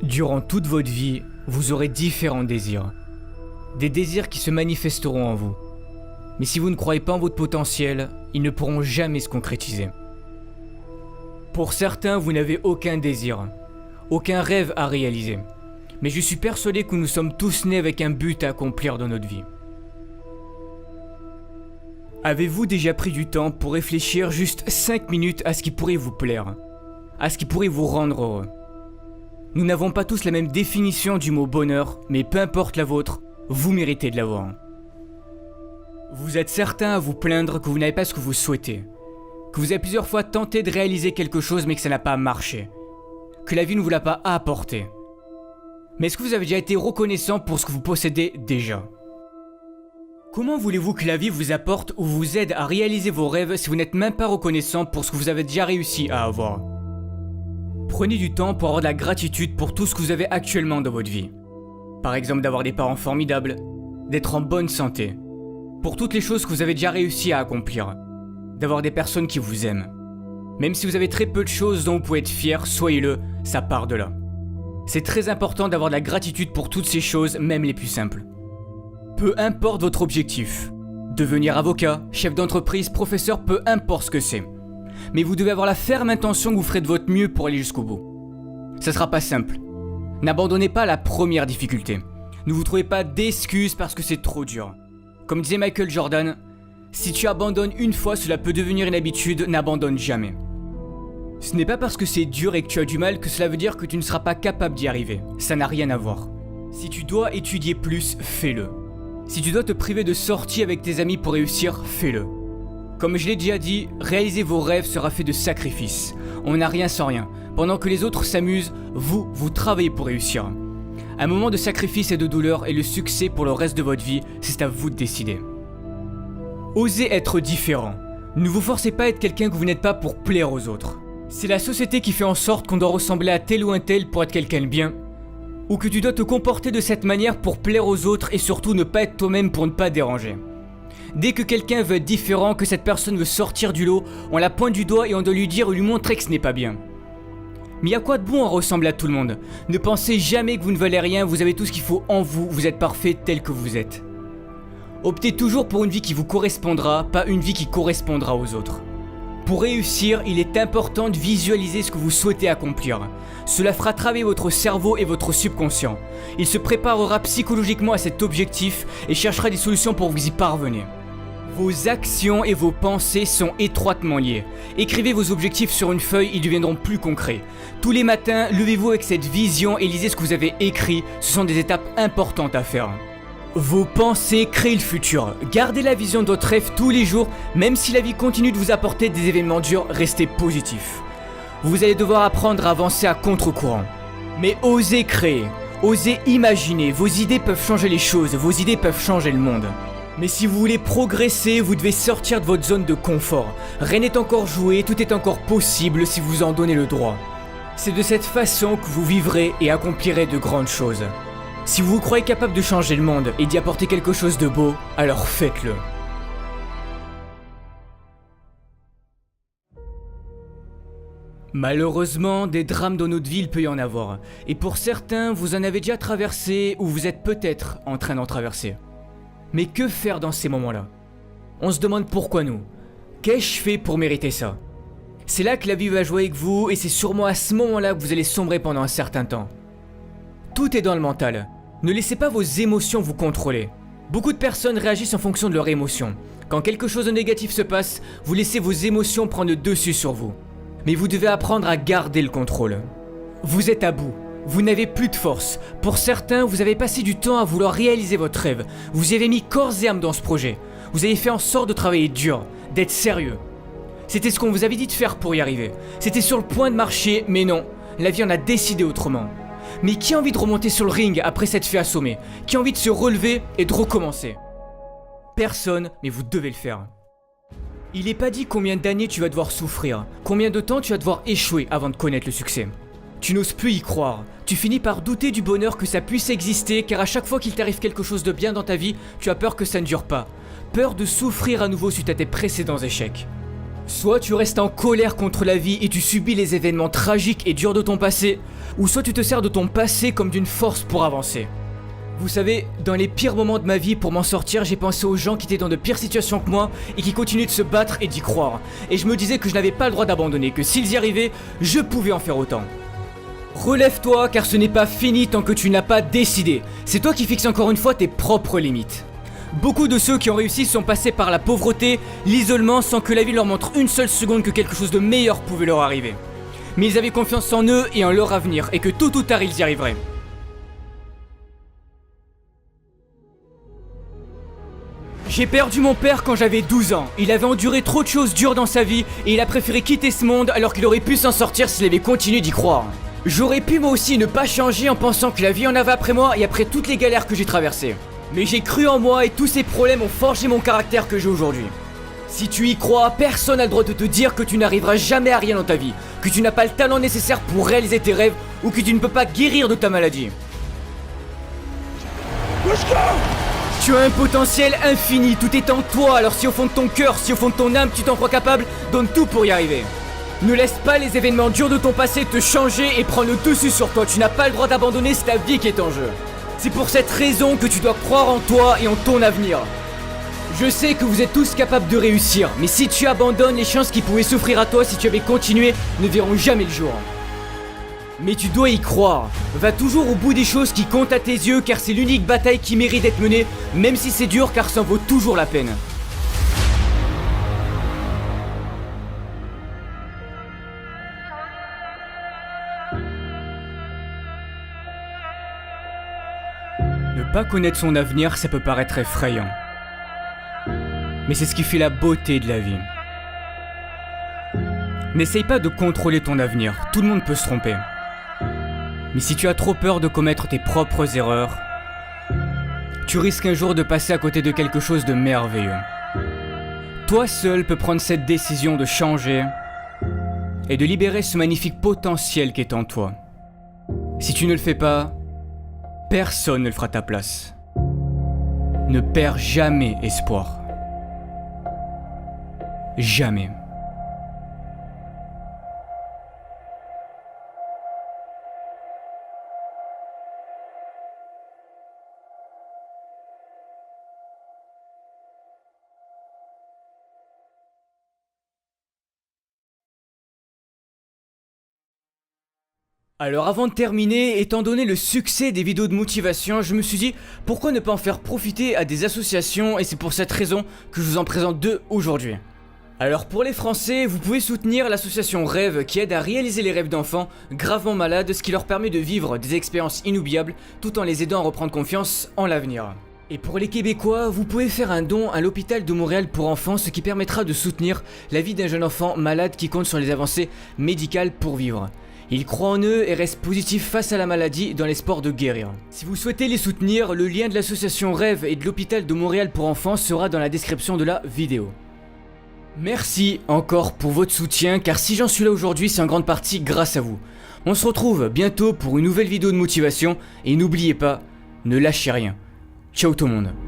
Durant toute votre vie, vous aurez différents désirs. Des désirs qui se manifesteront en vous. Mais si vous ne croyez pas en votre potentiel, ils ne pourront jamais se concrétiser. Pour certains, vous n'avez aucun désir, aucun rêve à réaliser. Mais je suis persuadé que nous sommes tous nés avec un but à accomplir dans notre vie. Avez-vous déjà pris du temps pour réfléchir juste 5 minutes à ce qui pourrait vous plaire, à ce qui pourrait vous rendre heureux? Nous n'avons pas tous la même définition du mot bonheur, mais peu importe la vôtre, vous méritez de l'avoir. Vous êtes certain à vous plaindre que vous n'avez pas ce que vous souhaitez, que vous avez plusieurs fois tenté de réaliser quelque chose mais que ça n'a pas marché, que la vie ne vous l'a pas apporté. Mais est-ce que vous avez déjà été reconnaissant pour ce que vous possédez déjà? Comment voulez-vous que la vie vous apporte ou vous aide à réaliser vos rêves si vous n'êtes même pas reconnaissant pour ce que vous avez déjà réussi à avoir? Prenez du temps pour avoir de la gratitude pour tout ce que vous avez actuellement dans votre vie. Par exemple d'avoir des parents formidables, d'être en bonne santé, pour toutes les choses que vous avez déjà réussi à accomplir, d'avoir des personnes qui vous aiment. Même si vous avez très peu de choses dont vous pouvez être fier, soyez-le, ça part de là. C'est très important d'avoir de la gratitude pour toutes ces choses, même les plus simples. Peu importe votre objectif, devenir avocat, chef d'entreprise, professeur, peu importe ce que c'est. Mais vous devez avoir la ferme intention que vous ferez de votre mieux pour aller jusqu'au bout. Ça sera pas simple. N'abandonnez pas la première difficulté. Ne vous trouvez pas d'excuses parce que c'est trop dur. Comme disait Michael Jordan, si tu abandonnes une fois, cela peut devenir une habitude, n'abandonne jamais. Ce n'est pas parce que c'est dur et que tu as du mal que cela veut dire que tu ne seras pas capable d'y arriver. Ça n'a rien à voir. Si tu dois étudier plus, fais-le. Si tu dois te priver de sorties avec tes amis pour réussir, fais-le. Comme je l'ai déjà dit, réaliser vos rêves sera fait de sacrifices. On n'a rien sans rien. Pendant que les autres s'amusent, vous travaillez pour réussir. Un moment de sacrifice et de douleur et le succès pour le reste de votre vie, c'est à vous de décider. Osez être différent. Ne vous forcez pas à être quelqu'un que vous n'êtes pas pour plaire aux autres. C'est la société qui fait en sorte qu'on doit ressembler à tel ou un tel pour être quelqu'un de bien, ou que tu dois te comporter de cette manière pour plaire aux autres et surtout ne pas être toi-même pour ne pas déranger. Dès que quelqu'un veut être différent, que cette personne veut sortir du lot, on la pointe du doigt et on doit lui dire ou lui montrer que ce n'est pas bien. Mais y a quoi de bon à ressembler à tout le monde? Ne pensez jamais que vous ne valez rien, vous avez tout ce qu'il faut en vous, vous êtes parfait tel que vous êtes. Optez toujours pour une vie qui vous correspondra, pas une vie qui correspondra aux autres. Pour réussir, il est important de visualiser ce que vous souhaitez accomplir. Cela fera travailler votre cerveau et votre subconscient. Il se préparera psychologiquement à cet objectif et cherchera des solutions pour vous y parvenir. Vos actions et vos pensées sont étroitement liées. Écrivez vos objectifs sur une feuille, ils deviendront plus concrets. Tous les matins, levez-vous avec cette vision et lisez ce que vous avez écrit. Ce sont des étapes importantes à faire. Vos pensées créent le futur. Gardez la vision de votre rêve tous les jours, même si la vie continue de vous apporter des événements durs, restez positif. Vous allez devoir apprendre à avancer à contre-courant. Mais osez créer, osez imaginer, vos idées peuvent changer les choses, vos idées peuvent changer le monde. Mais si vous voulez progresser, vous devez sortir de votre zone de confort. Rien n'est encore joué, tout est encore possible si vous en donnez le droit. C'est de cette façon que vous vivrez et accomplirez de grandes choses. Si vous vous croyez capable de changer le monde et d'y apporter quelque chose de beau, alors faites-le. Malheureusement, des drames dans notre vie, il peut y en avoir. Et pour certains, vous en avez déjà traversé ou vous êtes peut-être en train d'en traverser. Mais que faire dans ces moments-là? On se demande pourquoi nous. Qu'ai-je fait pour mériter ça? C'est là que la vie va jouer avec vous et c'est sûrement à ce moment-là que vous allez sombrer pendant un certain temps. Tout est dans le mental. Ne laissez pas vos émotions vous contrôler. Beaucoup de personnes réagissent en fonction de leurs émotions. Quand quelque chose de négatif se passe, vous laissez vos émotions prendre le dessus sur vous. Mais vous devez apprendre à garder le contrôle. Vous êtes à bout. Vous n'avez plus de force. Pour certains, vous avez passé du temps à vouloir réaliser votre rêve. Vous y avez mis corps et âme dans ce projet. Vous avez fait en sorte de travailler dur, d'être sérieux. C'était ce qu'on vous avait dit de faire pour y arriver. C'était sur le point de marcher, mais non. La vie en a décidé autrement. Mais qui a envie de remonter sur le ring après s'être fait assommer? Qui a envie de se relever et de recommencer? Personne, mais vous devez le faire. Il n'est pas dit combien d'années tu vas devoir souffrir, combien de temps tu vas devoir échouer avant de connaître le succès. Tu n'oses plus y croire, tu finis par douter du bonheur que ça puisse exister car à chaque fois qu'il t'arrive quelque chose de bien dans ta vie, tu as peur que ça ne dure pas. Peur de souffrir à nouveau suite à tes précédents échecs. Soit tu restes en colère contre la vie et tu subis les événements tragiques et durs de ton passé, ou soit tu te sers de ton passé comme d'une force pour avancer. Vous savez, dans les pires moments de ma vie, pour m'en sortir, j'ai pensé aux gens qui étaient dans de pires situations que moi et qui continuaient de se battre et d'y croire. Et je me disais que je n'avais pas le droit d'abandonner, que s'ils y arrivaient, je pouvais en faire autant. Relève-toi car ce n'est pas fini tant que tu n'as pas décidé. C'est toi qui fixes encore une fois tes propres limites. Beaucoup de ceux qui ont réussi sont passés par la pauvreté, l'isolement sans que la vie leur montre une seule seconde que quelque chose de meilleur pouvait leur arriver. Mais ils avaient confiance en eux et en leur avenir et que tôt ou tard ils y arriveraient. J'ai perdu mon père quand j'avais 12 ans. Il avait enduré trop de choses dures dans sa vie et il a préféré quitter ce monde alors qu'il aurait pu s'en sortir s'il avait continué d'y croire. J'aurais pu moi aussi ne pas changer en pensant que la vie en avait après moi et après toutes les galères que j'ai traversées. Mais j'ai cru en moi et tous ces problèmes ont forgé mon caractère que j'ai aujourd'hui. Si tu y crois, personne n'a le droit de te dire que tu n'arriveras jamais à rien dans ta vie, que tu n'as pas le talent nécessaire pour réaliser tes rêves ou que tu ne peux pas guérir de ta maladie. Tu as un potentiel infini, tout est en toi, alors si au fond de ton cœur, si au fond de ton âme tu t'en crois capable, donne tout pour y arriver. Ne laisse pas les événements durs de ton passé te changer et prendre le dessus sur toi, tu n'as pas le droit d'abandonner, c'est ta vie qui est en jeu. C'est pour cette raison que tu dois croire en toi et en ton avenir. Je sais que vous êtes tous capables de réussir, mais si tu abandonnes, les chances qui pouvaient s'offrir à toi si tu avais continué ne verront jamais le jour. Mais tu dois y croire. Va toujours au bout des choses qui comptent à tes yeux car c'est l'unique bataille qui mérite d'être menée, même si c'est dur car ça en vaut toujours la peine. Ne pas connaître son avenir, ça peut paraître effrayant. Mais c'est ce qui fait la beauté de la vie. N'essaye pas de contrôler ton avenir, tout le monde peut se tromper. Mais si tu as trop peur de commettre tes propres erreurs, tu risques un jour de passer à côté de quelque chose de merveilleux. Toi seul peux prendre cette décision de changer et de libérer ce magnifique potentiel qui est en toi. Si tu ne le fais pas, personne ne le fera à ta place. Ne perds jamais espoir. Jamais. Alors avant de terminer, étant donné le succès des vidéos de motivation, je me suis dit pourquoi ne pas en faire profiter à des associations et c'est pour cette raison que je vous en présente deux aujourd'hui. Alors pour les Français, vous pouvez soutenir l'association Rêve qui aide à réaliser les rêves d'enfants gravement malades, ce qui leur permet de vivre des expériences inoubliables tout en les aidant à reprendre confiance en l'avenir. Et pour les Québécois, vous pouvez faire un don à l'hôpital de Montréal pour enfants, ce qui permettra de soutenir la vie d'un jeune enfant malade qui compte sur les avancées médicales pour vivre. Ils croient en eux et restent positifs face à la maladie dans l'espoir de guérir. Si vous souhaitez les soutenir, le lien de l'association Rêve et de l'hôpital de Montréal pour enfants sera dans la description de la vidéo. Merci encore pour votre soutien car si j'en suis là aujourd'hui c'est en grande partie grâce à vous. On se retrouve bientôt pour une nouvelle vidéo de motivation et n'oubliez pas, ne lâchez rien. Ciao tout le monde.